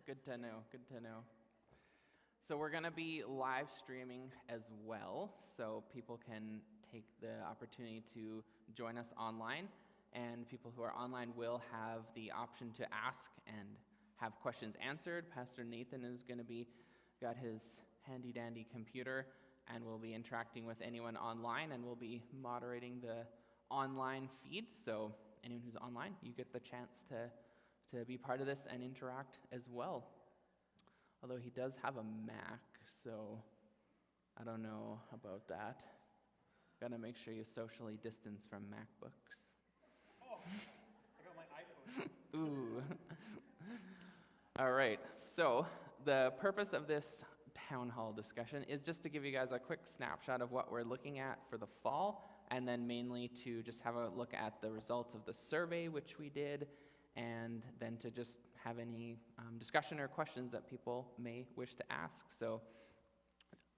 Good to know. Good to know. So we're going to be live streaming as well, so people can take the opportunity to join us online, and people who are online will have the option to ask and have questions answered. Pastor Nathan is going to got his handy-dandy computer, and will be interacting with anyone online, and we'll be moderating the online feed. So anyone who's online, you get the chance to be part of this and interact as well. Although he does have a Mac, so I don't know about that. Got to make sure you socially distance from MacBooks. Oh, I got my iPhone. Ooh. All right, so the purpose of this town hall discussion is just to give you guys a quick snapshot of what we're looking at for the fall, and then mainly to just have a look at the results of the survey, which we did, and then to just have any discussion or questions that people may wish to ask. So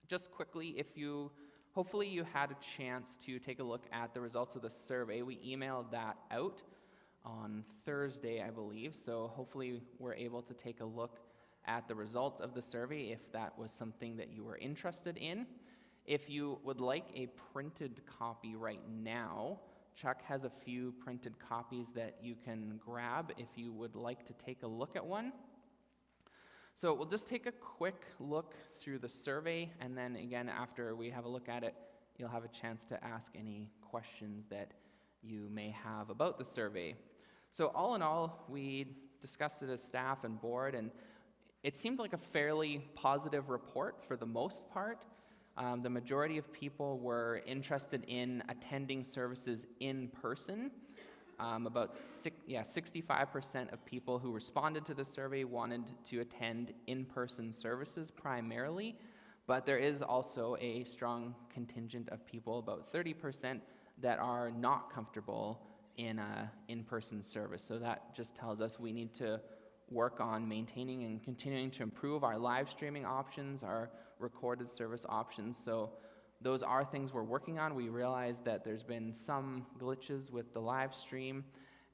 just quickly, hopefully you had a chance to take a look at the results of the survey. We emailed that out on Thursday, I believe, so hopefully we're able to take a look at the results of the survey if that was something that you were interested in. If you would like a printed copy right now, Chuck has a few printed copies that you can grab if you would like to take a look at one. So we'll just take a quick look through the survey, and then again, after we have a look at it, you'll have a chance to ask any questions that you may have about the survey. So all in all, we discussed it as staff and board, and it seemed like a fairly positive report for the most part. The majority of people were interested in attending services in person. About 65% of people who responded to the survey wanted to attend in-person services primarily, but there is also a strong contingent of people, about 30%, that are not comfortable in an in-person service. So that just tells us we need to work on maintaining and continuing to improve our live streaming options, our recorded service options. So those are things we're working on. We realize that there's been some glitches with the live stream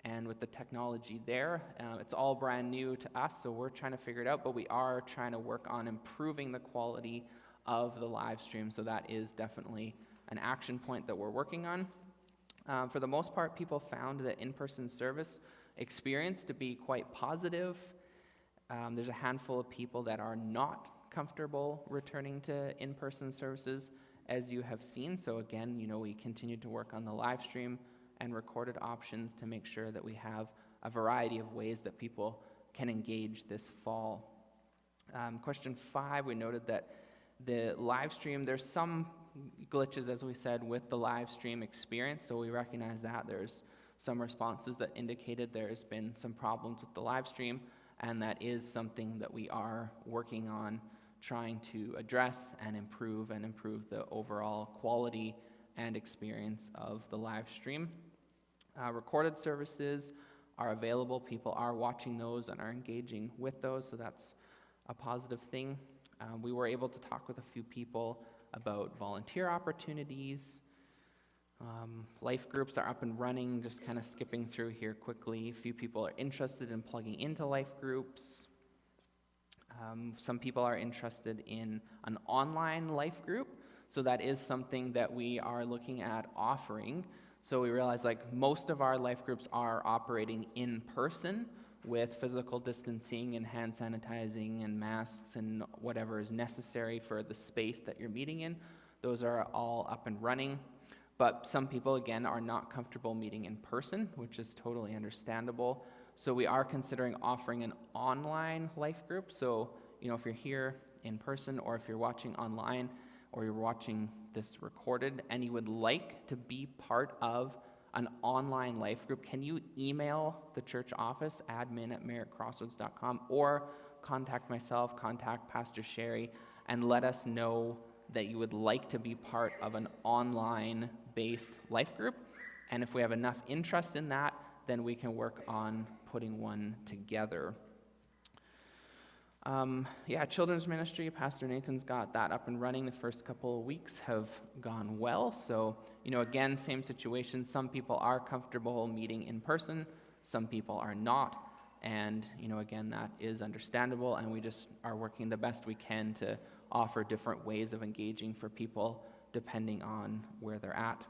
and with the technology there. It's all brand new to us, so we're trying to figure it out, but we are trying to work on improving the quality of the live stream. So that is definitely an action point that we're working on. For the most part, people found the in-person service experience to be quite positive. There's a handful of people that are not comfortable returning to in-person services, as you have seen. So again, we continue to work on the live stream and recorded options to make sure that we have a variety of ways that people can engage this fall. Question 5, we noted that the live stream, there's some glitches, as we said, with the live stream experience, so we recognize that. There's some responses that indicated there's been some problems with the live stream, and that is something that we are working on trying to address and improve the overall quality and experience of the live stream. Recorded services are available. People are watching those and are engaging with those, so that's a positive thing. We were able to talk with a few people about volunteer opportunities. Life groups are up and running, just kind of skipping through here quickly. A few people are interested in plugging into life groups. Some people are interested in an online life group, so that is something that we are looking at offering. So we realize most of our life groups are operating in person with physical distancing and hand sanitizing and masks and whatever is necessary for the space that you're meeting in. Those are all up and running. But some people, again, are not comfortable meeting in person, which is totally understandable. So we are considering offering an online life group. So, if you're here in person, or if you're watching online, or you're watching this recorded, and you would like to be part of an online life group, can you email the church office, admin@crossroads.com, or contact myself, contact Pastor Sherry, and let us know that you would like to be part of an online-based life group. And if we have enough interest in that, then we can work on putting one together. Children's ministry, Pastor Nathan's got that up and running. The first couple of weeks have gone well. So, again, same situation. Some people are comfortable meeting in person. Some people are not. And, again, that is understandable, and we just are working the best we can to offer different ways of engaging for people depending on where they're at.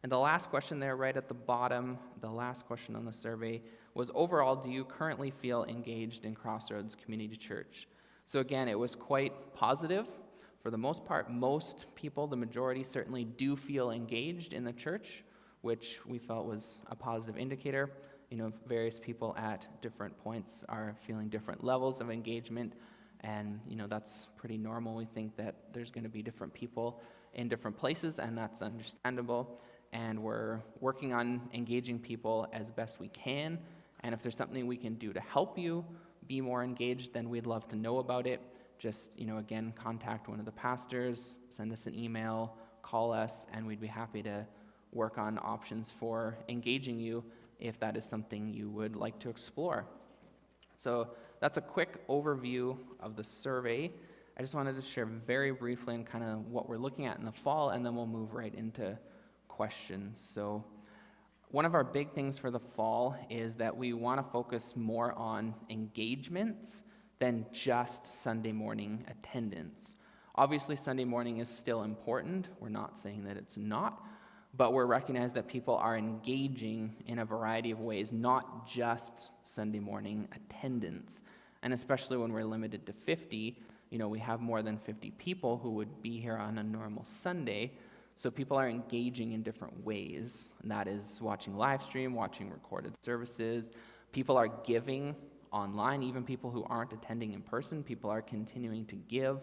And the last question there, right at the bottom, the last question on the survey was, overall, do you currently feel engaged in Crossroads Community Church? So again, it was quite positive. For the most part, most people, the majority, certainly do feel engaged in the church, which we felt was a positive indicator. Various people at different points are feeling different levels of engagement, and that's pretty normal. We think that there's going to be different people in different places, and that's understandable. And we're working on engaging people as best we can. And if there's something we can do to help you be more engaged, then we'd love to know about it. Just, again, contact one of the pastors, send us an email, call us, and we'd be happy to work on options for engaging you if that is something you would like to explore. So that's a quick overview of the survey. I just wanted to share very briefly on kind of what we're looking at in the fall, and then we'll move right into questions. So one of our big things for the fall is that we want to focus more on engagements than just Sunday morning attendance. Obviously, Sunday morning is still important. We're not saying that it's not, but we're recognizing that people are engaging in a variety of ways, not just Sunday morning attendance. And especially when we're limited to 50, we have more than 50 people who would be here on a normal Sunday. So people are engaging in different ways, and that is watching live stream, watching recorded services. People are giving online, even people who aren't attending in person. People are continuing to give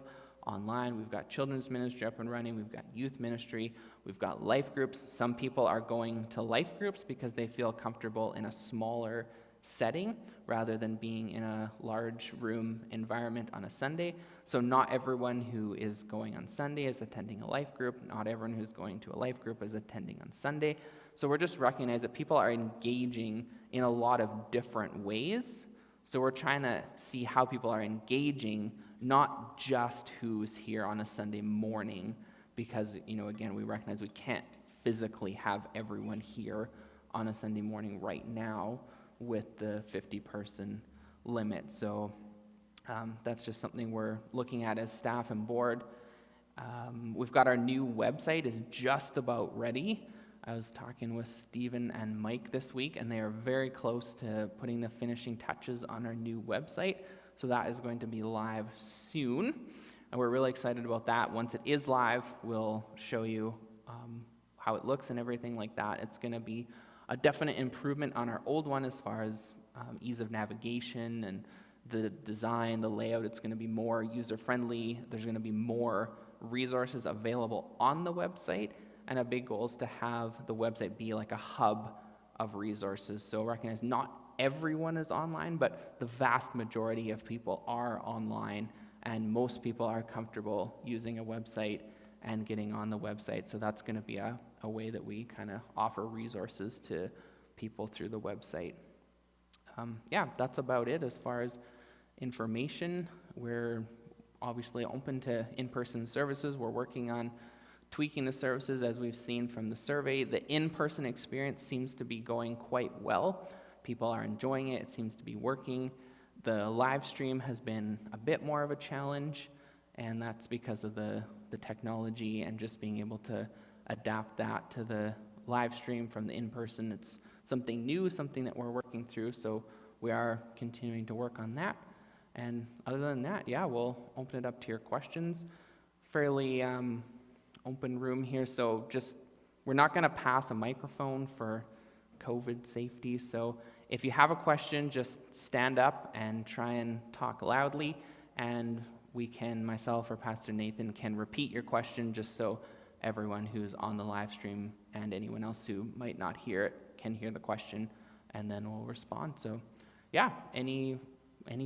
online. We've got children's ministry up and running. We've got youth ministry. We've got life groups. Some people are going to life groups because they feel comfortable in a smaller setting rather than being in a large room environment on a Sunday. So not everyone who is going on Sunday is attending a life group. Not everyone who's going to a life group is attending on Sunday. So we're just recognizing that people are engaging in a lot of different ways. So we're trying to see how people are engaging, not just who's here on a Sunday morning, because, again, we recognize we can't physically have everyone here on a Sunday morning right now with the 50-person limit. So that's just something we're looking at as staff and board. We've got our new website is just about ready. I was talking with Stephen and Mike this week, and they are very close to putting the finishing touches on our new website. So that is going to be live soon, and we're really excited about that. Once it is live, we'll show you how it looks and everything like that. It's going to be a definite improvement on our old one as far as ease of navigation and the design, the layout. It's going to be more user-friendly. There's going to be more resources available on the website, and a big goal is to have the website be like a hub of resources. So recognize not everyone is online, but the vast majority of people are online, and most people are comfortable using a website and getting on the website. So that's going to be a way that we kind of offer resources to people through the website. That's about it as far as information. We're obviously open to in-person services. We're working on tweaking the services as we've seen from the survey. The in-person experience seems to be going quite well. People are enjoying it. It seems to be working. The live stream has been a bit more of a challenge, and that's because of the technology and just being able to adapt that to the live stream from the in-person. It's something new, something that we're working through, so we are continuing to work on that. And other than that, we'll open it up to your questions. Fairly open room here, so just we're not going to pass a microphone for COVID safety, so if you have a question, just stand up and try and talk loudly, and we can, myself or Pastor Nathan, can repeat your question just so everyone who's on the live stream and anyone else who might not hear it can hear the question, and then we'll respond. So any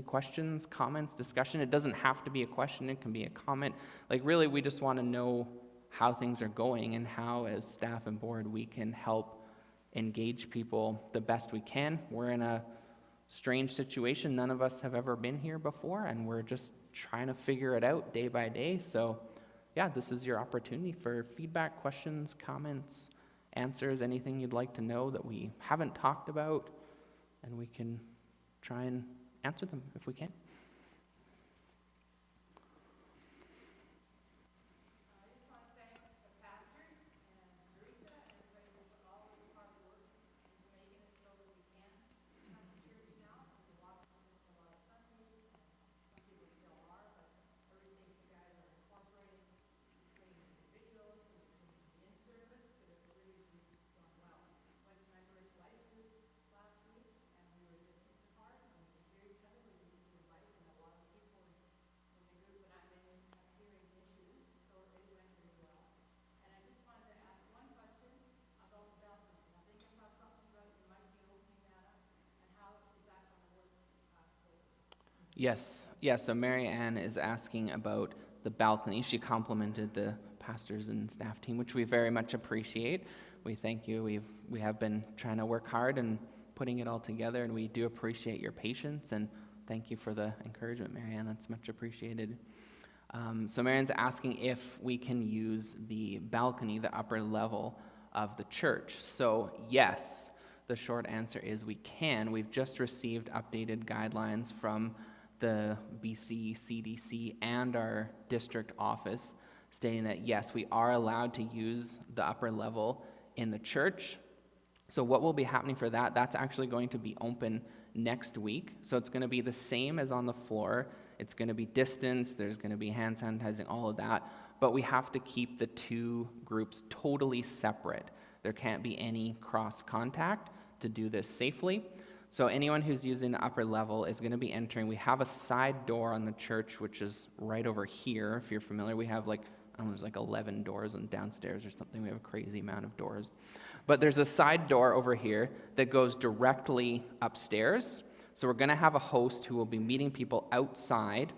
questions, comments, discussion? It doesn't have to be a question, it can be a comment. Really, we just want to know how things are going and how, as staff and board, we can help engage people the best we can. We're in a strange situation. None of us have ever been here before, and we're just trying to figure it out day by day. So this is your opportunity for feedback, questions, comments, answers, anything you'd like to know that we haven't talked about, and we can try and answer them if we can. Yes, so Mary Ann is asking about the balcony. She complimented the pastors and staff team, which we very much appreciate. We thank you. We have been trying to work hard and putting it all together, and we do appreciate your patience, and thank you for the encouragement, Mary Ann. That's much appreciated. So Mary Ann's asking if we can use the balcony, the upper level of the church. So yes, the short answer is we can. We've just received updated guidelines from the BC CDC and our district office stating that yes, we are allowed to use the upper level in the church. So what will be happening for that, that's actually going to be open next week. So it's going to be the same as on the floor. It's going to be distance, there's going to be hand sanitizing, all of that, but we have to keep the two groups totally separate. There can't be any cross contact to do this safely. So anyone who's using the upper level is going to be entering. We have a side door on the church, which is right over here. If you're familiar, we have there's 11 doors on downstairs or something. We have a crazy amount of doors. But there's a side door over here that goes directly upstairs. So we're going to have a host who will be meeting people outside.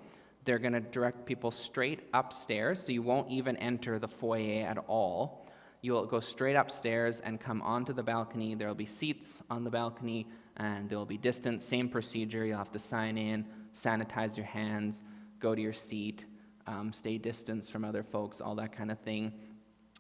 They're going to direct people straight upstairs, so you won't even enter the foyer at all. You'll go straight upstairs and come onto the balcony. There will be seats on the balcony, and there will be distance. Same procedure. You'll have to sign in, sanitize your hands, go to your seat, stay distance from other folks, all that kind of thing.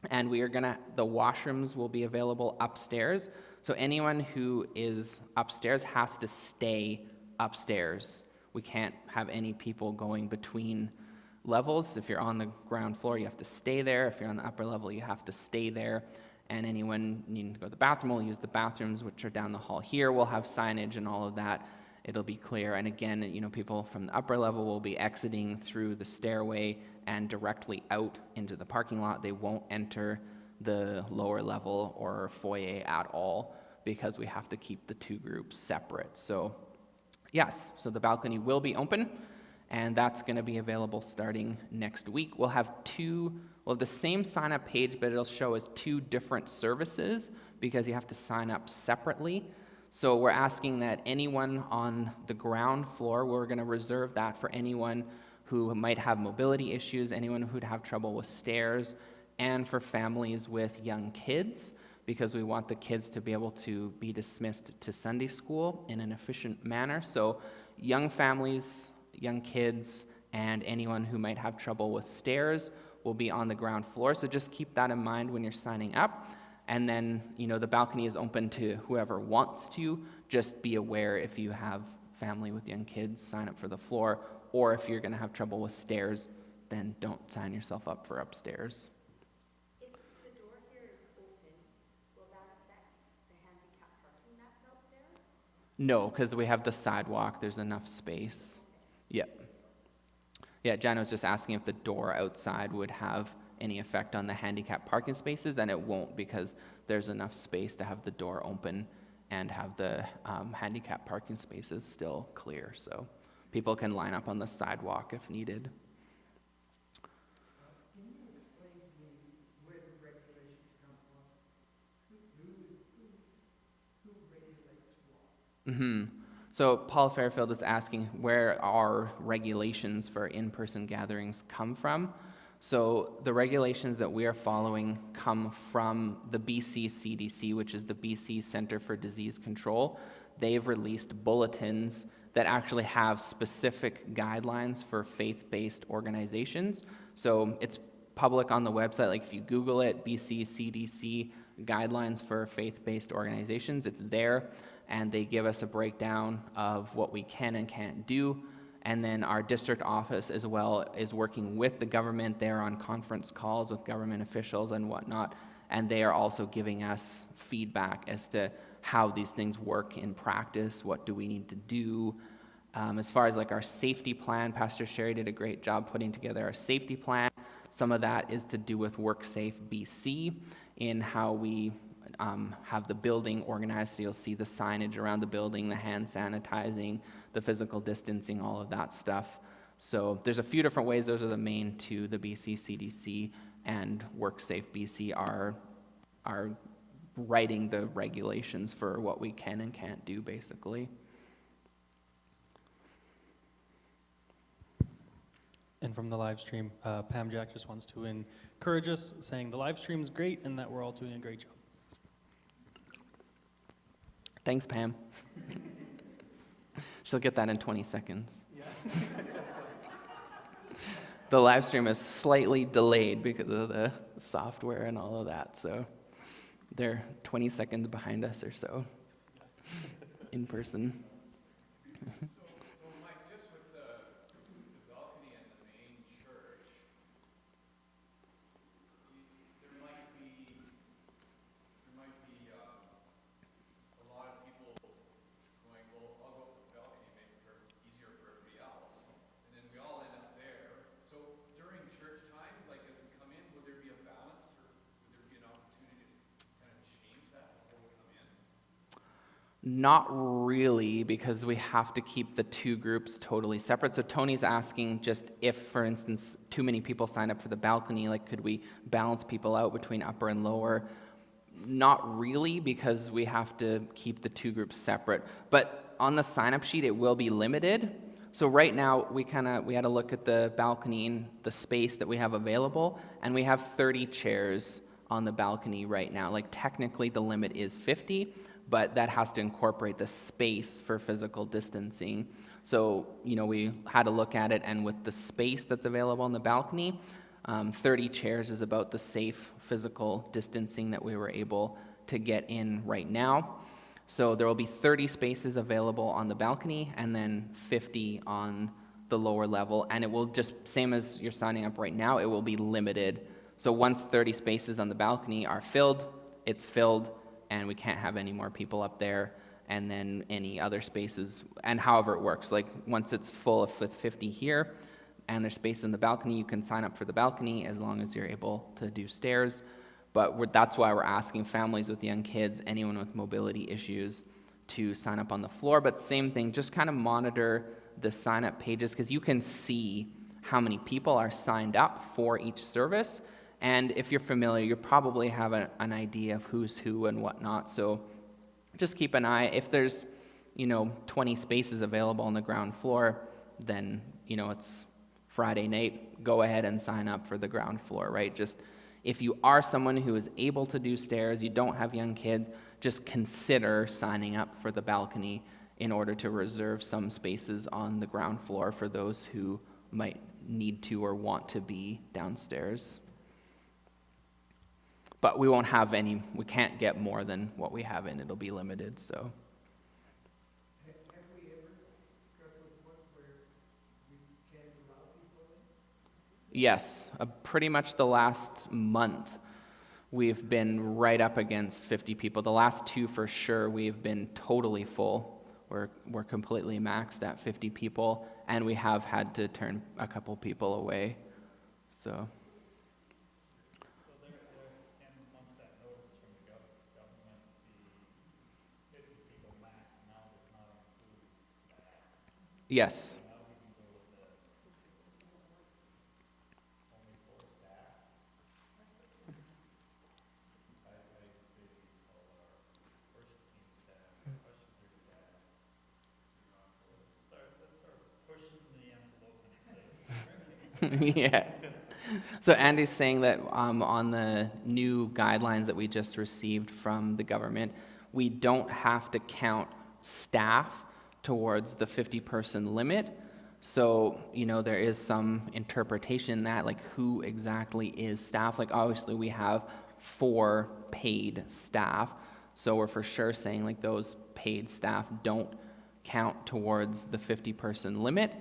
And the washrooms will be available upstairs. So anyone who is upstairs has to stay upstairs. We can't have any people going between levels. If you're on the ground floor, you have to stay there. If you're on the upper level, you have to stay there. And anyone needing to go to the bathroom will use the bathrooms, which are down the hall here. We'll have signage and all of that. It'll be clear. And again, people from the upper level will be exiting through the stairway and directly out into the parking lot. They won't enter the lower level or foyer at all because we have to keep the two groups separate. So yes, so the balcony will be open, and that's going to be available starting next week. We'll have the same sign-up page, but it'll show us two different services because you have to sign up separately. So we're asking that anyone on the ground floor, we're going to reserve that for anyone who might have mobility issues, anyone who'd have trouble with stairs, and for families with young kids, because we want the kids to be able to be dismissed to Sunday school in an efficient manner. So young families, young kids, and anyone who might have trouble with stairs will be on the ground floor. So just keep that in mind when you're signing up. And then, the balcony is open to whoever wants to. Just be aware if you have family with young kids, sign up for the floor. Or if you're going to have trouble with stairs, then don't sign yourself up for upstairs. If the door here is open, will that affect the handicap parking that's out there? No, because we have the sidewalk. There's enough space. Yep. Yeah, Jana was just asking if the door outside would have any effect on the handicap parking spaces, and it won't because there's enough space to have the door open and have the handicap parking spaces still clear. So people can line up on the sidewalk if needed. Can you explain to me where the regulations come from? Who regulates what? Mm-hmm. So Paul Fairfield is asking where our regulations for in-person gatherings come from. So the regulations that we are following come from the BC CDC, which is the BC Centre for Disease Control. They've released bulletins that actually have specific guidelines for faith-based organizations. So it's public on the website. Like if you Google it, BC CDC guidelines for faith-based organizations, it's there. and they give us a breakdown of what we can and can't do. And then our district office as well is working with the government. They're on conference calls with government officials and whatnot, and they are also giving us feedback as to how these things work in practice, what do we need to do. As far as like our safety plan, Pastor Sherry did a great job putting together our safety plan. Some of that is to do with WorkSafe BC in how we have the building organized, so you'll see the signage around the building, the hand sanitizing, the physical distancing, all of that stuff. So there's a few different ways. Those are the main two. The BC CDC and WorkSafe BC are writing the regulations for what we can and can't do, basically. And from the live stream, Pam Jack just wants to encourage us, saying the live stream is great and that we're all doing a great job. Thanks, Pam. She'll get that in 20 seconds. Yeah. The live stream is slightly delayed because of the software and all of that, so they're 20 seconds behind us or so in person. Not really, because we have to keep the two groups totally separate. So Tony's asking just if, for instance, too many people sign up for the balcony, like could we balance people out between upper and lower? Not really, because we have to keep the two groups separate. But on the sign-up sheet, it will be limited. So right now, we had a look at the balcony and the space that we have available, and we have 30 chairs on the balcony right now. Like technically, the limit is 50, but that has to incorporate the space for physical distancing. So, we had a look at it, and with the space that's available on the balcony, 30 chairs is about the safe physical distancing that we were able to get in right now. So there will be 30 spaces available on the balcony, and then 50 on the lower level, and it will just, same as you're signing up right now, it will be limited. So once 30 spaces on the balcony are filled, it's filled, and we can't have any more people up there, and then any other spaces, and however it works. Like once it's full with 50 here, and there's space in the balcony, you can sign up for the balcony as long as you're able to do stairs. But that's why we're asking families with young kids, anyone with mobility issues, to sign up on the floor. But same thing, just kind of monitor the sign-up pages, because you can see how many people are signed up for each service. And if you're familiar, you probably have an idea of who's who and whatnot. So just keep an eye. If there's, 20 spaces available on the ground floor, then, it's Friday night. Go ahead and sign up for the ground floor, right? Just if you are someone who is able to do stairs, you don't have young kids, just consider signing up for the balcony in order to reserve some spaces on the ground floor for those who might need to or want to be downstairs. But we can't get more than what we have in. It'll be limited, so. Have we ever got to a point where we can't allow people in? Yes, pretty much the last month, we've been right up against 50 people. The last two for sure, we've been totally full. We're completely maxed at 50 people, and we have had to turn a couple people away, so. Yes. Yeah. So Andy's saying that on the new guidelines that we just received from the government, we don't have to count staff towards the 50-person limit. So, there is some interpretation in that, like who exactly is staff. Like obviously we have 4 paid staff, so we're for sure saying like those paid staff don't count towards the 50-person limit.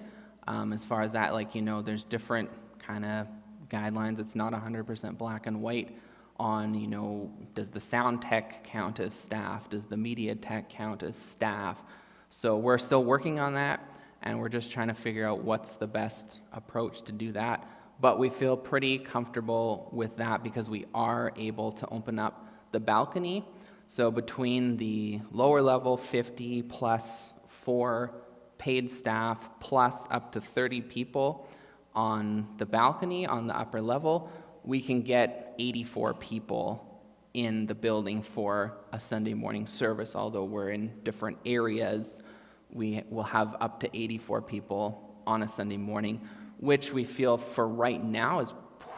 As far as that, like, there's different kind of guidelines. It's not 100% black and white on, does the sound tech count as staff? Does the media tech count as staff? So we're still working on that, and we're just trying to figure out what's the best approach to do that. But we feel pretty comfortable with that because we are able to open up the balcony. So between the lower level 50 plus 4 paid staff plus up to 30 people on the balcony on the upper level, we can get 84 people in the building for a Sunday morning service. Although we're in different areas, we will have up to 84 people on a Sunday morning, which we feel for right now is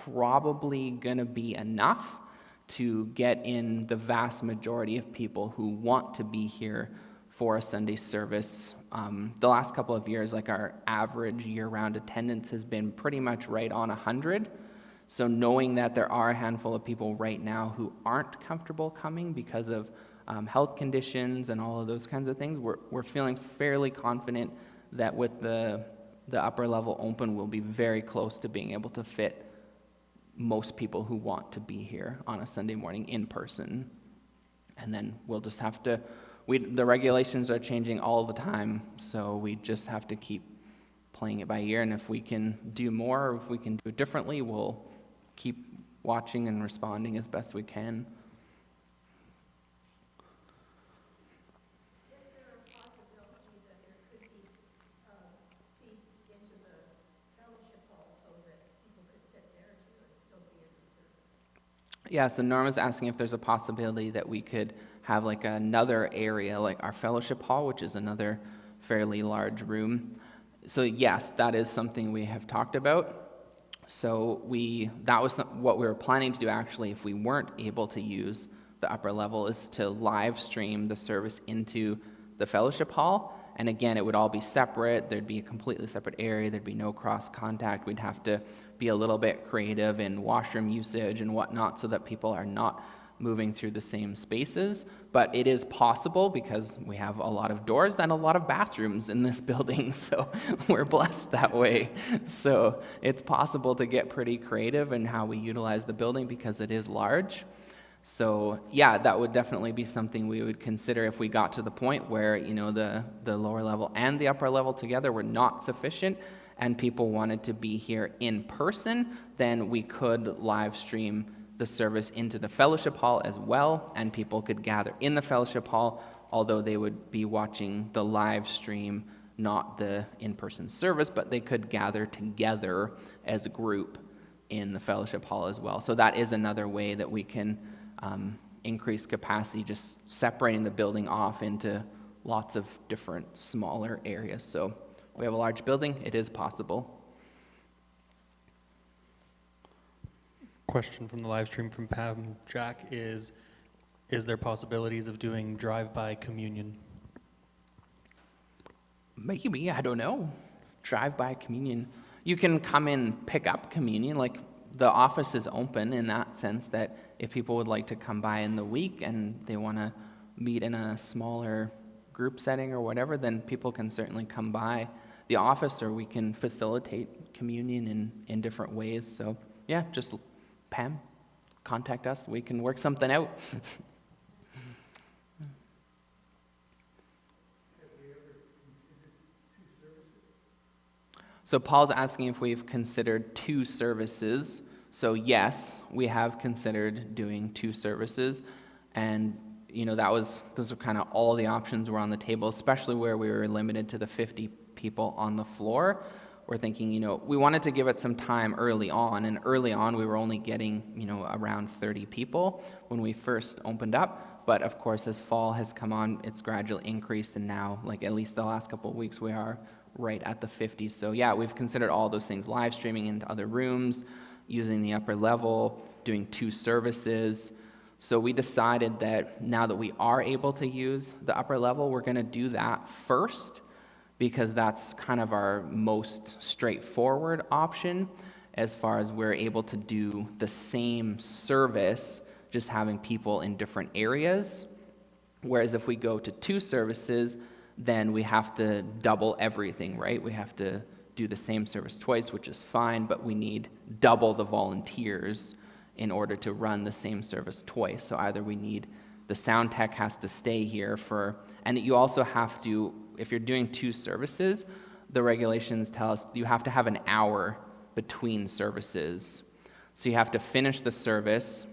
probably going to be enough to get in the vast majority of people who want to be here for a Sunday service. The last couple of years, like, our average year-round attendance has been pretty much right on 100. So knowing that there are a handful of people right now who aren't comfortable coming because of health conditions and all of those kinds of things, we're feeling fairly confident that with the upper level open, we'll be very close to being able to fit most people who want to be here on a Sunday morning in person. And then we'll just have to, the regulations are changing all the time, so we just have to keep playing it by ear. And if we can do more, or if we can do it differently, we'll keep watching and responding as best we can. Is there a possibility that there could be deep into the fellowship hall so that people could sit there too and still be able to serve? Yeah, so Norma's asking if there's a possibility that we could have like another area, like our fellowship hall, which is another fairly large room. So yes, that is something we have talked about. So that was what we were planning to do actually if we weren't able to use the upper level, is to live stream the service into the fellowship hall. And again, it would all be separate. There'd be a completely separate area. There'd be no cross contact. We'd have to be a little bit creative in washroom usage and whatnot so that people are not moving through the same spaces. But it is possible because we have a lot of doors and a lot of bathrooms in this building, so we're blessed that way. So it's possible to get pretty creative in how we utilize the building because it is large. So yeah, that would definitely be something we would consider if we got to the point where, the lower level and the upper level together were not sufficient and people wanted to be here in person, then we could live stream the service into the fellowship hall as well, and people could gather in the fellowship hall, although they would be watching the live stream, not the in-person service, but they could gather together as a group in the fellowship hall as well. So that is another way that we can increase capacity, just separating the building off into lots of different smaller areas. So we have a large building, it is possible. Question from the live stream from Pam Jack is there possibilities of doing drive-by communion? Maybe, I don't know. Drive-by communion. You can come in, pick up communion. Like, the office is open in that sense that if people would like to come by in the week and they want to meet in a smaller group setting or whatever, then people can certainly come by the office, or we can facilitate communion in different ways. So yeah, just Pam, contact us. We can work something out. So Paul's asking if we've considered 2 services. So yes, we have considered doing 2 services. And those are kind of all the options were on the table, especially where we were limited to the 50 people on the floor. We're thinking, we wanted to give it some time early on, and early on we were only getting, around 30 people when we first opened up. But of course, as fall has come on, it's gradually increased, and now, like, at least the last couple of weeks, we are right at the 50s. So yeah, we've considered all those things: live streaming into other rooms, using the upper level, doing 2 services. So we decided that now that we are able to use the upper level, we're going to do that first, because that's kind of our most straightforward option as far as we're able to do the same service, just having people in different areas. Whereas if we go to 2 services, then we have to double everything, right? We have to do the same service twice, which is fine, but we need double the volunteers in order to run the same service twice. So either we need, the sound tech has to stay here for, and you also have to, if you're doing 2 services, the regulations tell us you have to have an hour between services. So you have to finish the service,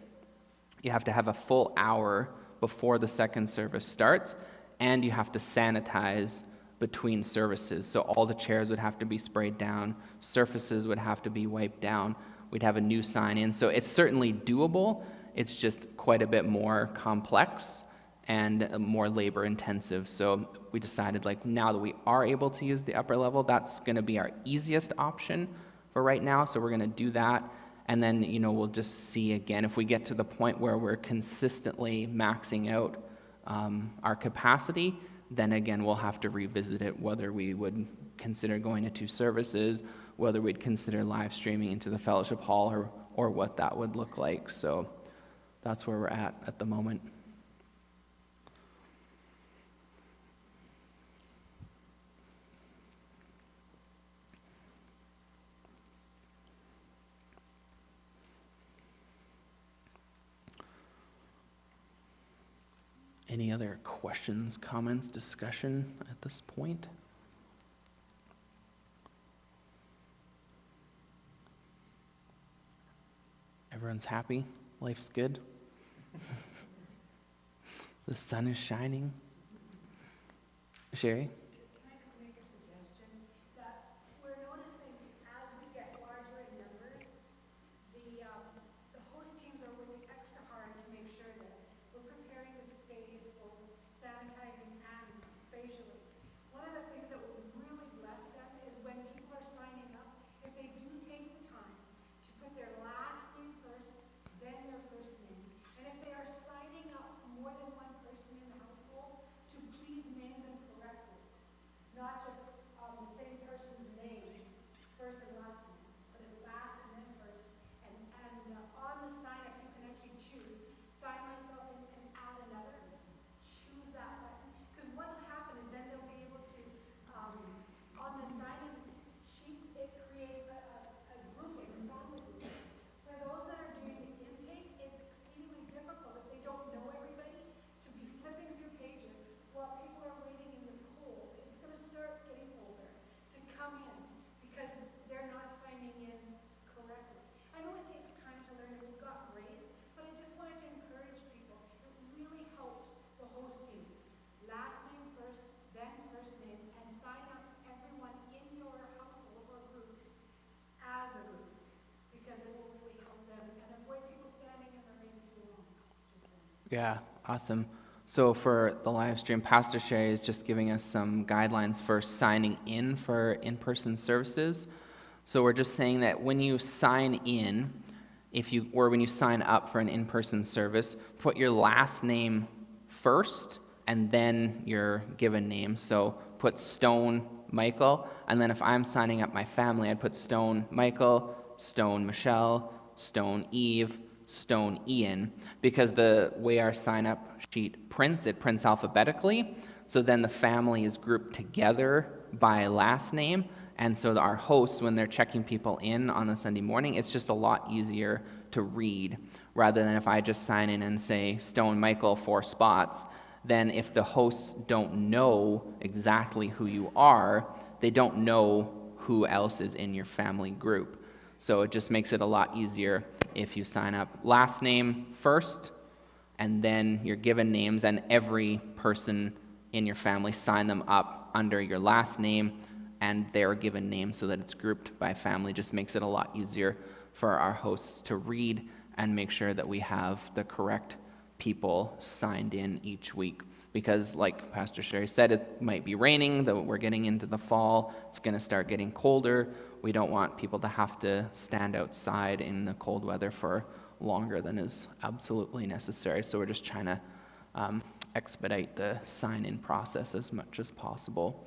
you have to have a full hour before the second service starts, and you have to sanitize between services. So all the chairs would have to be sprayed down, surfaces would have to be wiped down, we'd have a new sign in. So it's certainly doable, it's just quite a bit more complex and more labor intensive. So we decided, like, now that we are able to use the upper level, that's gonna be our easiest option for right now, so we're gonna do that. And then, you know, we'll just see again, if we get to the point where we're consistently maxing out our capacity, then again, we'll have to revisit it, whether we would consider going to 2 services, whether we'd consider live streaming into the fellowship hall, or what that would look like. So that's where we're at the moment. Any other questions, comments, discussion at this point? Everyone's happy? Life's good? The sun is shining? Sherry? Can I just make a suggestion? That we're noticing as we get larger in numbers, the host teams are working extra hard to make sure that we're preparing the space, both sanitizing and spatially. One of the things that would really bless them is when people are signing up, if they do take the time to put their last name first, then their first name. And if they are signing up more than one person in the household, to please name them correctly. Not just the same person's name, first and last name, but it's last and then first. And on the sign up, you can actually choose, sign myself and add another. Choose that button. Because what will happen is then they'll be able to, on the sign-in sheet, it creates a grouping, a family group. For those that are doing the intake, it's exceedingly difficult if they don't know everybody to be flipping through pages while people are waiting in the cold. It's going to start getting older to come in because they're not signing in correctly. I know it takes time to learn, and we've got grace, but I just wanted to encourage people. It really helps the host team. Last name first, then first name, and sign up everyone in your household or group as a group, because it will really help them and avoid people standing in the rain too long. Just saying. Yeah, awesome. So for the live stream, Pastor Sherry is just giving us some guidelines for signing in for in-person services. So we're just saying that when you sign in, or when you sign up for an in-person service, put your last name first and then your given name. So put Stone Michael, and then if I'm signing up my family, I'd put Stone Michael, Stone Michelle, Stone Eve, Stone Ian, because the way our sign-up sheet prints, it prints alphabetically, so then the family is grouped together by last name, and so our hosts, when they're checking people in on a Sunday morning, it's just a lot easier to read, rather than if I just sign in and say Stone Michael 4 spots, then if the hosts don't know exactly who you are, they don't know who else is in your family group. So it just makes it a lot easier if you sign up last name first, and then your given names, and every person in your family, sign them up under your last name and their given name so that it's grouped by family. Just makes it a lot easier for our hosts to read and make sure that we have the correct people signed in each week. Because like Pastor Sherry said, it might be raining, though we're getting into the fall, it's going to start getting colder. We don't want people to have to stand outside in the cold weather for longer than is absolutely necessary. So we're just trying to expedite the sign-in process as much as possible.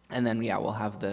And then, yeah, we'll have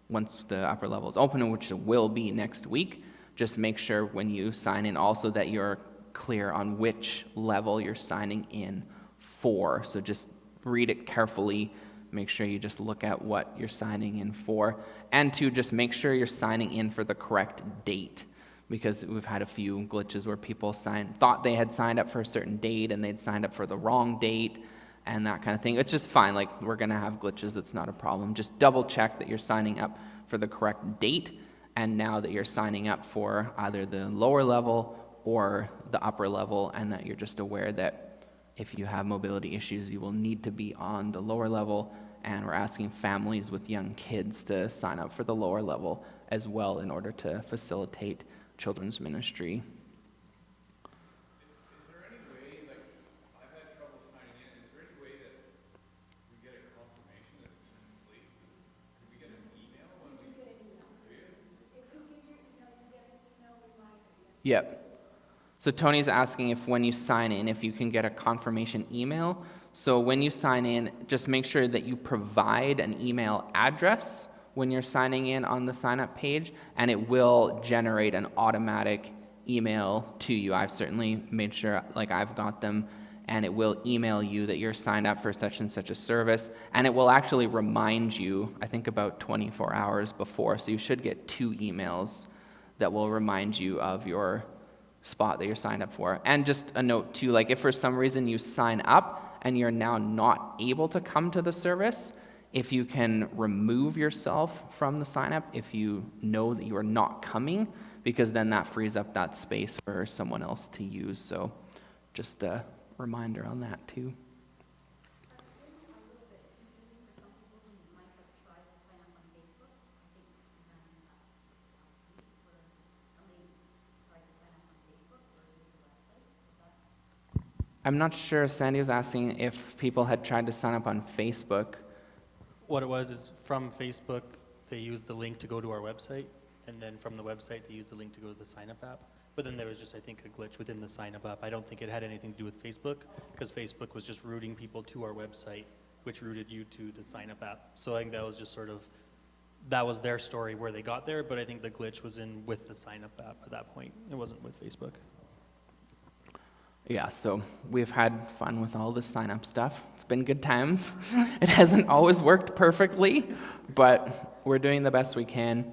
once the upper level is open, which it will be next week, just make sure when you sign in also that you're clear on which level you're signing in for. So just read it carefully. Make sure you just look at what you're signing in for. And to just make sure you're signing in for the correct date, because we've had a few glitches where people thought they had signed up for a certain date and they'd signed up for the wrong date and that kind of thing. It's just fine. Like, we're going to have glitches. That's not a problem. Just double check that you're signing up for the correct date, and now that you're signing up for either the lower level or the upper level, and that you're just aware that if you have mobility issues, you will need to be on the lower level, and we're asking families with young kids to sign up for the lower level as well in order to facilitate children's ministry. Is there any way, like, I've had trouble signing in, is there any way that we get a confirmation that it's complete? Could we get an email when we do it? Yep. So Tony's asking if when you sign in, if you can get a confirmation email. So when you sign in, just make sure that you provide an email address when you're signing in on the sign-up page, and it will generate an automatic email to you. I've certainly made sure, like, I've got them, and it will email you that you're signed up for such and such a service, and it will actually remind you, I think, about 24 hours before. So you should get 2 emails that will remind you of your spot that you're signed up for. And just a note too, like, if for some reason you sign up and you're now not able to come to the service, if you can remove yourself from the sign up if you know that you are not coming, because then that frees up that space for someone else to use. So just a reminder on that too. I'm not sure. Sandy was asking if people had tried to sign up on Facebook. What it was is from Facebook, they used the link to go to our website, and then from the website, they used the link to go to the sign-up app. But then there was just, I think, a glitch within the sign-up app. I don't think it had anything to do with Facebook, because Facebook was just routing people to our website, which routed you to the sign-up app. So I think that was just sort of, that was their story where they got there, but I think the glitch was in with the sign-up app at that point. It wasn't with Facebook. Yeah, so we've had fun with all the sign-up stuff. It's been good times. It hasn't always worked perfectly, but we're doing the best we can.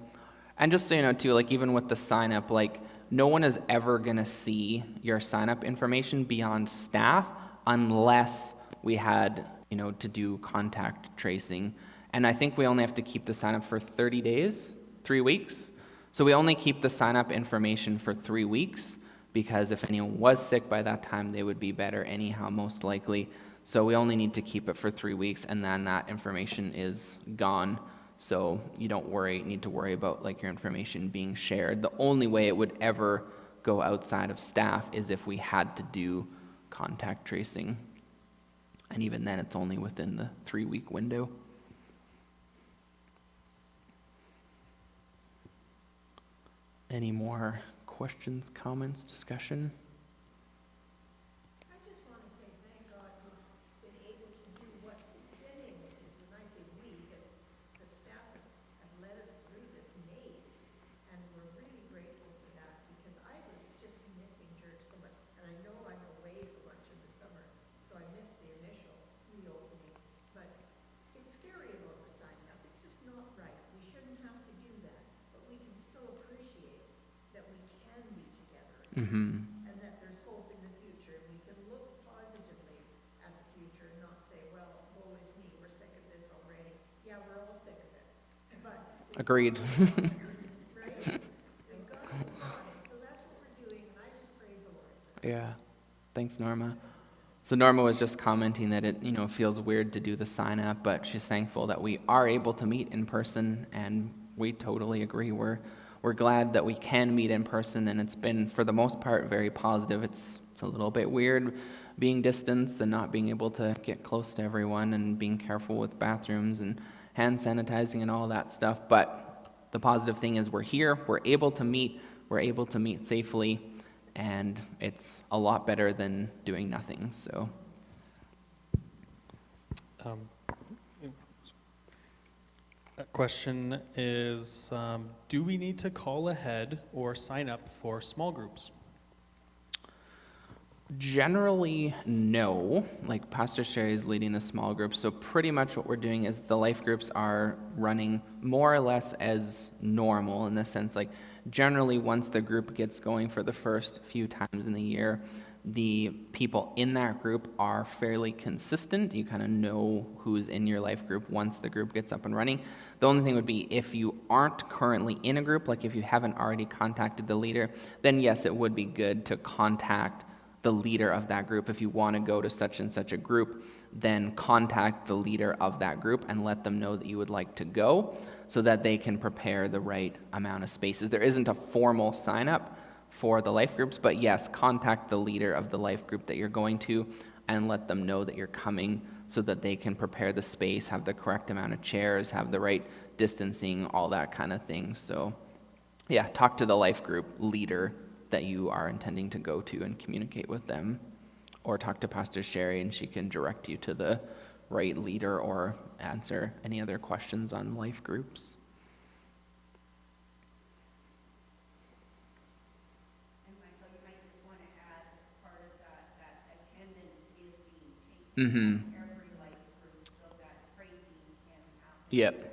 And just so you know, too, like, even with the sign-up, like, no one is ever going to see your sign-up information beyond staff unless we had, to do contact tracing. And I think we only have to keep the sign-up for 30 days, 3 weeks. So we only keep the sign-up information for 3 weeks, because if anyone was sick by that time, they would be better anyhow, most likely. So we only need to keep it for 3 weeks, and then that information is gone. So you don't need to worry about, like, your information being shared. The only way it would ever go outside of staff is if we had to do contact tracing. And even then, it's only within the 3-week window. Any more questions, comments, discussion? I just want to say thank God we've been able to do what we've been able to do. And I say we, the staff have led us through this maze, and we're really grateful for that, because I was just missing church so much. And I know I'm away so much in the summer, so I missed the initial reopening. But it's scary about the sign up. It's just not right. We shouldn't have to do that, but we can still appreciate that we can be together. Mm-hmm. And that there's hope in the future, and we can look positively at the future and not say, well, woe is me, we're sick of this already. Yeah, we're all sick of it, but. Agreed. Right? And God's upon it, so that's what we're doing, and I just praise the Lord. Yeah. Thanks, Norma. So Norma was just commenting that it, feels weird to do the sign up, but she's thankful that we are able to meet in person, and we totally agree. We're glad that we can meet in person, and it's been, for the most part, very positive. It's a little bit weird being distanced and not being able to get close to everyone, and being careful with bathrooms and hand sanitizing and all that stuff. But the positive thing is we're here, we're able to meet safely, and it's a lot better than doing nothing. So. A question is, do we need to call ahead or sign up for small groups? Generally, no. Like Pastor Sherry is leading the small groups, so pretty much what we're doing is the life groups are running more or less as normal in the sense like generally once the group gets going for the first few times in the year, the people in that group are fairly consistent. You kind of know who's in your life group once the group gets up and running. The only thing would be if you aren't currently in a group, like if you haven't already contacted the leader, then yes, it would be good to contact the leader of that group. If you want to go to such and such a group, then contact the leader of that group and let them know that you would like to go so that they can prepare the right amount of spaces. There isn't a formal sign up for the life groups, but yes, contact the leader of the life group that you're going to and let them know that you're coming so that they can prepare the space, have the correct amount of chairs, have the right distancing, all that kind of thing. So yeah, talk to the life group leader that you are intending to go to and communicate with them, or talk to Pastor Sherry and she can direct you to the right leader or answer any other questions on life groups. And Michael, you might just want to add part of that attendance is being taken from every life group so that tracing can happen. Yep.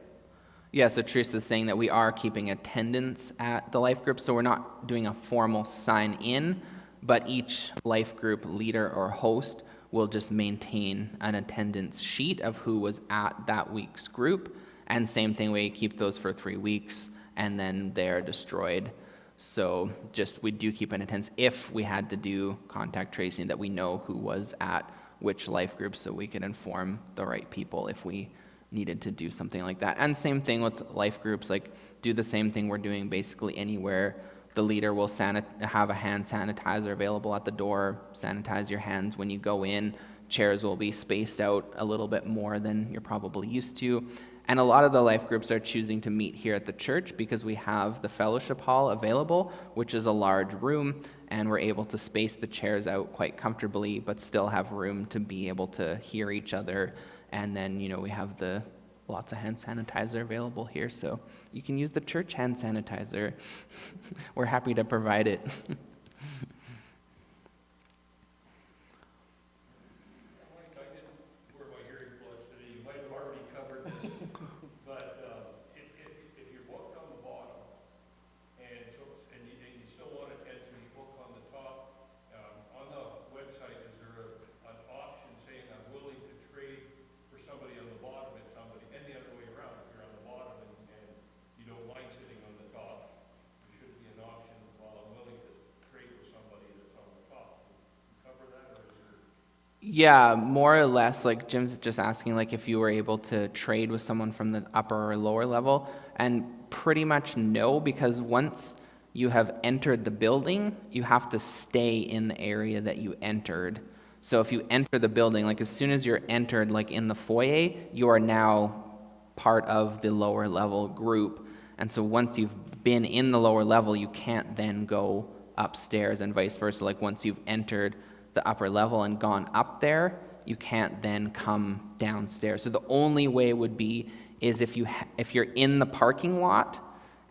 Yeah, so Teresa's saying that we are keeping attendance at the life group, so we're not doing a formal sign-in, but each life group leader or host will just maintain an attendance sheet of who was at that week's group, and same thing, we keep those for 3 weeks, and then they're destroyed. So just, we do keep an attendance if we had to do contact tracing, that we know who was at which life group so we could inform the right people if we needed to do something like that. And same thing with life groups, like do the same thing we're doing basically anywhere. The leader will have a hand sanitizer available at the door, sanitize your hands when you go in. Chairs will be spaced out a little bit more than you're probably used to. And a lot of the life groups are choosing to meet here at the church because we have the fellowship hall available, which is a large room, and we're able to space the chairs out quite comfortably, but still have room to be able to hear each other. And then, we have lots of hand sanitizer available here, so you can use the church hand sanitizer. We're happy to provide it. Mike, I didn't, where my hearing was today, you might have already covered this, but if you're booked on the bottom, and you still want to attend, so you book on the top, on the website, is there an option saying I'm willing to trade for somebody on the bottom and somebody, and the other way around, if you're on the bottom and you don't mind sitting on the top, there should be an option, while I'm willing to trade with somebody that's on the top. Cover that, or is there? Yeah, more or less, like Jim's just asking, like if you were able to trade with someone from the upper or lower level, and pretty much no, because once you have entered the building, you have to stay in the area that you entered. So if you enter the building, like as soon as you're entered, like in the foyer, you are now part of the lower level group. And so once you've been in the lower level, you can't then go upstairs, and vice versa. Like once you've entered the upper level and gone up there, you can't then come downstairs. So the only way would be is if you're in the parking lot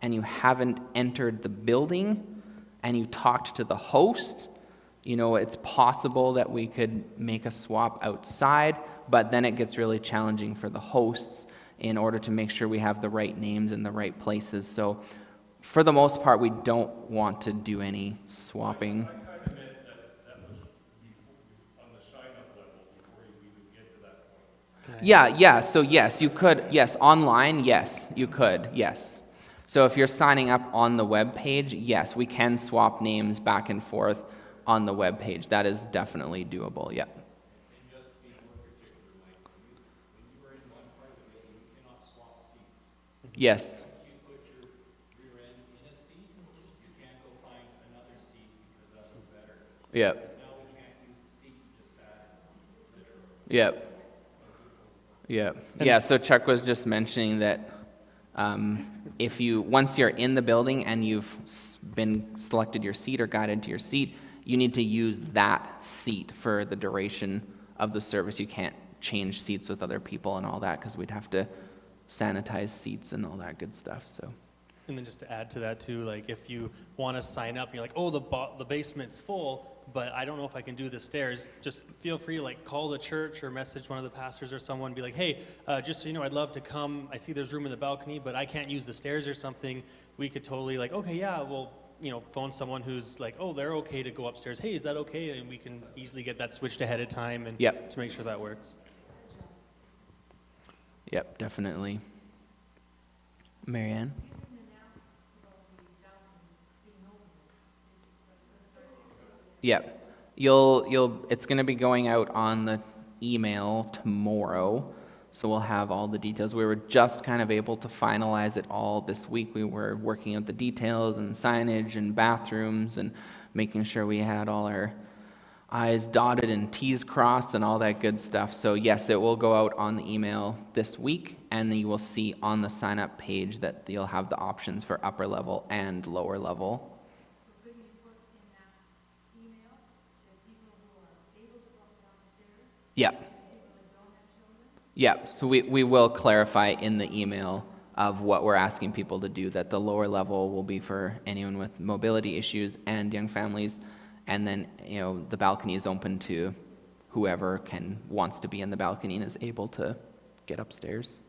and you haven't entered the building and you talked to the host, it's possible that we could make a swap outside, but then it gets really challenging for the hosts in order to make sure we have the right names in the right places. So for the most part, we don't want to do any swapping. I kind of meant that was on the sign-up level before we would get to that point. Yeah, so yes, you could, yes, online, yes, you could, yes. So if you're signing up on the web page, yes, we can swap names back and forth on the web page. That is definitely doable, yeah. And just to be more particular, Mike, when you were in one part of the building, you cannot swap seats. Yes, If you put your rear end in a seat, you can't go find another seat because that was better. yep, Now we can't use the seat you just sat in. yep, yep. Yeah, so Chuck was just mentioning that once you're in the building and you've been selected your seat or got into your seat, you need to use that seat for the duration of the service. You can't change seats with other people and all that because we'd have to sanitize seats and all that good stuff. So, And then just to add to that too, like if you want to sign up, and you're like, oh, the basement's full, but I don't know if I can do the stairs. Just feel free to like call the church or message one of the pastors or someone, be like, hey, just so you know, I'd love to come. I see there's room in the balcony, but I can't use the stairs or something. We could totally like, okay, yeah, well, you know, phone someone who's like, oh, they're okay to go upstairs. Hey, is that okay? And we can easily get that switched ahead of time and Yep. to make sure that works. Yep, definitely. Marianne? Yep. It's going to be going out on the email tomorrow, so we'll have all the details. We were just kind of able to finalize it all this week. We were working out the details and signage and bathrooms and making sure we had all our I's dotted and T's crossed and all that good stuff. So yes, it will go out on the email this week, and you will see on the sign-up page that you'll have the options for upper level and lower level. Yeah. Yeah, so we will clarify in the email of what we're asking people to do, that the lower level will be for anyone with mobility issues and young families, and then, you know, the balcony is open to whoever wants to be in the balcony and is able to get upstairs. Is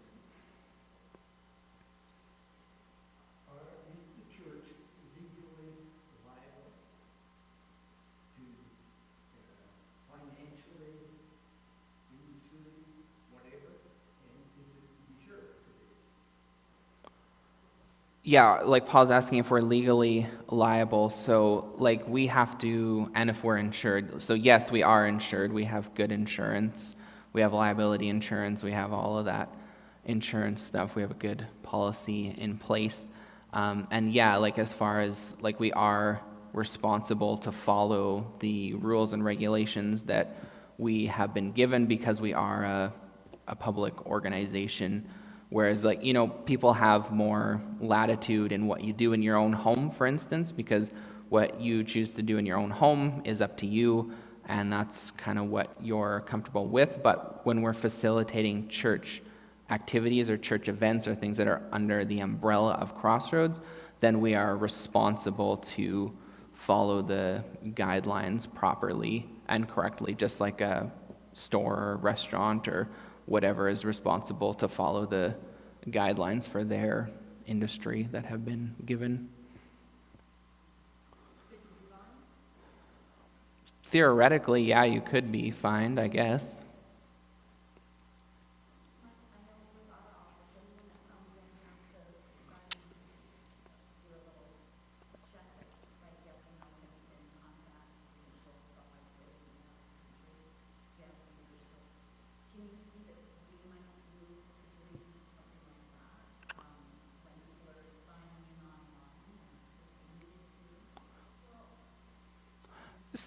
the church legally liable to financially sue whatever, and is it sure? Yeah, like Paul's asking if we're legally liable, so like we have to, and if we're insured. So yes, we are insured. We have good insurance. We have liability insurance. We have all of that insurance stuff. We have a good policy in place. And yeah, like as far as like we are responsible to follow the rules and regulations that we have been given because we are a public organization. Whereas, like, you know, people have more latitude in what you do in your own home, for instance, because what you choose to do in your own home is up to you, and that's kind of what you're comfortable with. But when we're facilitating church activities or church events or things that are under the umbrella of Crossroads, then we are responsible to follow the guidelines properly and correctly, just like a store or restaurant or whatever is responsible to follow the guidelines for their industry that have been given. Theoretically, yeah, you could be fined, I guess.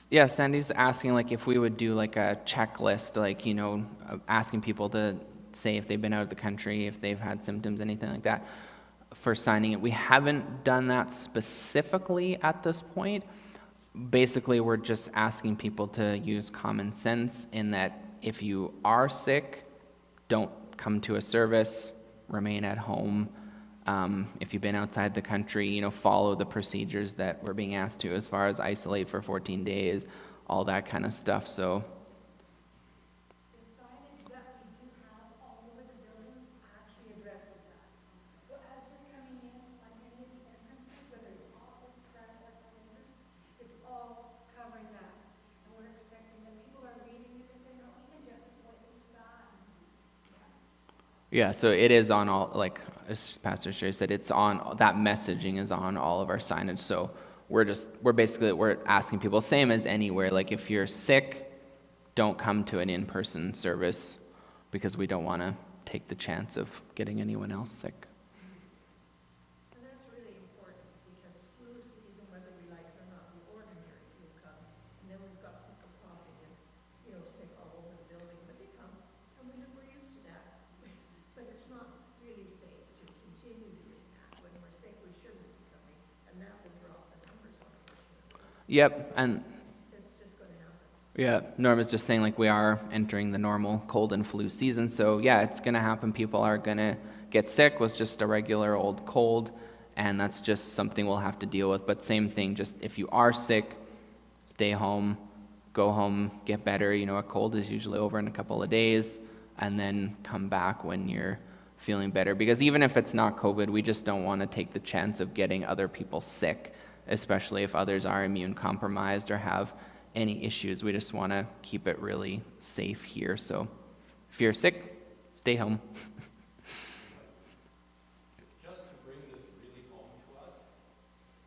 Yeah, Sandy's asking like if we would do like a checklist, like, you know, asking people to say if they've been out of the country, if they've had symptoms, anything like that, for signing it. We haven't done that specifically at this point. Basically, we're just asking people to use common sense in that if you are sick, don't come to a service, remain at home. If you've been outside the country, you know, follow the procedures that we're being asked to as far as isolate for 14 days, all that kind of stuff. So The signage that we do have all over the building actually addresses that. So as you're coming in on any of the entrances, whether it's office, staff, or whatever, it's all covering that. And we're expecting that people are reading it and saying, oh, we can just point to that. yeah, so it is on all, like as Pastor Sherry said, it's on, that messaging is on all of our signage. So we're asking people, same as anywhere, like if you're sick, don't come to an in-person service because we don't want to take the chance of getting anyone else sick. And that's really important because flu season, whether we like it or not, the ordinary flu comes, and then we've got people coughing and, you know, sick all over the building, but they come, and we're used to that. But it's not really safe to continue doing that. When we're sick, we shouldn't be coming, and that will drop the numbers unfortunately. Yep, and It's just going to happen. yeah, Norm is just saying like we are entering the normal cold and flu season, so yeah, it's going to happen. People are going to get sick with just a regular old cold, and that's just something we'll have to deal with. But same thing, just if you are sick, stay home, go home, get better. A cold is usually over in a couple of days, and then come back when you're feeling better. Because even if it's not COVID, we just don't want to take the chance of getting other people sick, especially if others are immune compromised or have any issues. We just want to keep it really safe here. So if you're sick, stay home. Just to bring this really home to us,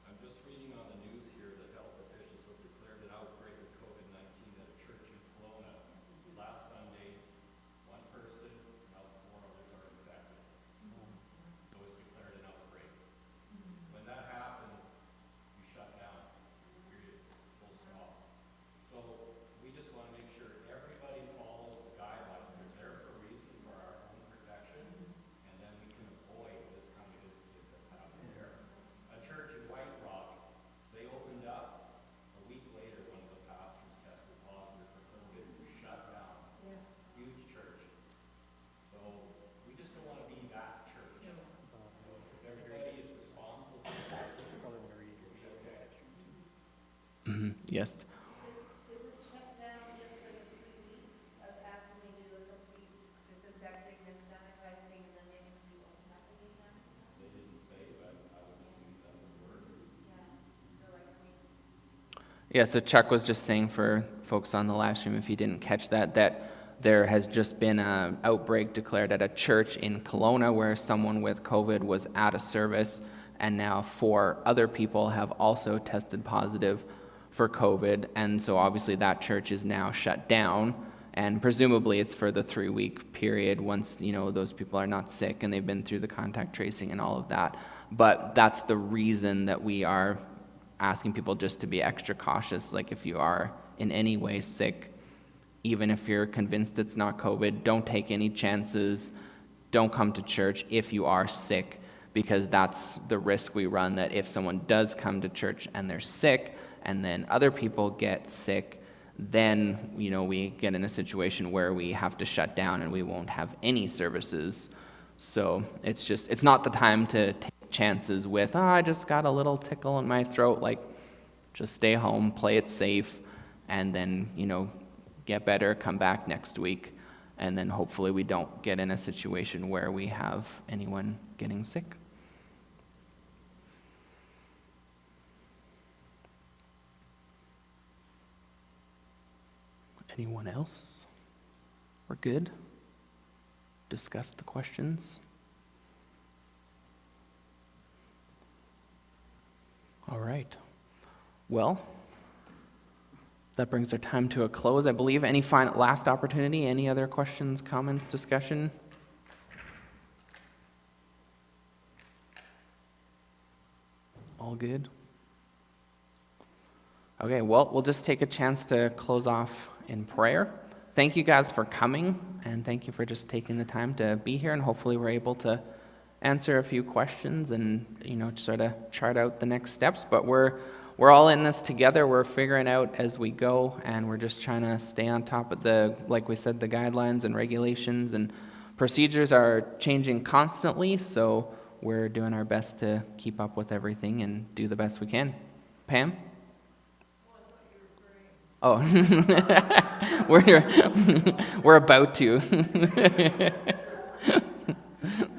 I'm just reading on the news here that health officials have declared an outbreak of COVID-19 at a church in Kelowna. Last Sunday, one person, now 4 others are infected. So it's declared an outbreak. When that happens, you shut down, period, full stop. So we just want to make sure everybody follows the guidelines. They're there for a reason, for our own protection, and then we can avoid this kind of incident that's happening there. A church in White Rock, they opened up. A week later, one of the pastors tested positive for COVID and shut down. Huge church. So we just don't want to be that church. So if everybody is responsible for that, we'll be okay. Yes. Is it shut down just for the 3 weeks of after we do a complete disinfecting and sanitizing, and then they can be opened up again? They didn't say, but I would assume that would work. Yeah, so like we, Yeah, so Chuck was just saying for folks on the live stream, if you didn't catch that there has just been an outbreak declared at a church in Kelowna where someone with COVID was at a service, and now 4 other people have also tested positive for COVID, and so obviously that church is now shut down, and presumably it's for the 3-week period once, those people are not sick and they've been through the contact tracing and all of that. But that's the reason that we are asking people just to be extra cautious. Like, if you are in any way sick, even if you're convinced it's not COVID, don't take any chances. Don't come to church if you are sick, because that's the risk we run, that if someone does come to church and they're sick and then other people get sick, then, we get in a situation where we have to shut down and we won't have any services. So it's not the time to take chances with, I just got a little tickle in my throat. Like, just stay home, play it safe, and then, get better, come back next week, and then hopefully we don't get in a situation where we have anyone getting sick. Anyone else? We're good? Discuss the questions? All right. Well, that brings our time to a close, I believe. Any last opportunity? Any other questions, comments, discussion? All good? Okay, well, we'll just take a chance to close off in prayer. Thank you guys for coming, and thank you for just taking the time to be here, and hopefully we're able to answer a few questions and, sort of chart out the next steps. But we're all in this together. We're figuring out as we go, and we're just trying to stay on top of like we said, the guidelines and regulations and procedures are changing constantly, so we're doing our best to keep up with everything and do the best we can. Pam? Oh, we're about to.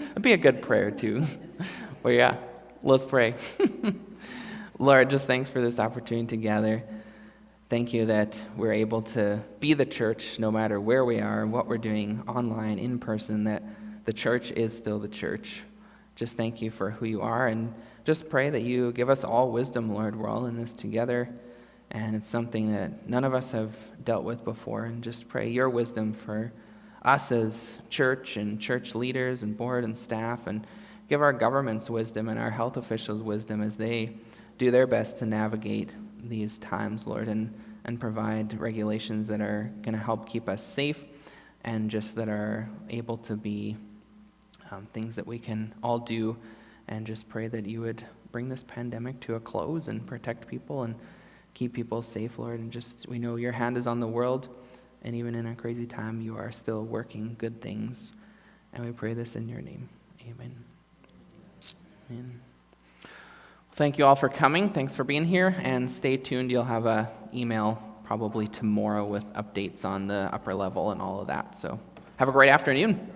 That'd be a good prayer too. Well, yeah, let's pray. Lord, just thanks for this opportunity to gather. Thank you that we're able to be the church no matter where we are and what we're doing online, in person, that the church is still the church. Just thank you for who you are, and just pray that you give us all wisdom, Lord. We're all in this together. And it's something that none of us have dealt with before. And just pray your wisdom for us as church and church leaders and board and staff. And give our governments wisdom and our health officials wisdom as they do their best to navigate these times, Lord, and provide regulations that are going to help keep us safe, and just that are able to be things that we can all do. And just pray that you would bring this pandemic to a close and protect people and keep people safe, Lord. And just, we know your hand is on the world, and even in a crazy time, you are still working good things. And we pray this in your name. Amen. Amen. thank you all for coming. Thanks for being here, and stay tuned. You'll have a email probably tomorrow with updates on the upper level and all of that. So have a great afternoon.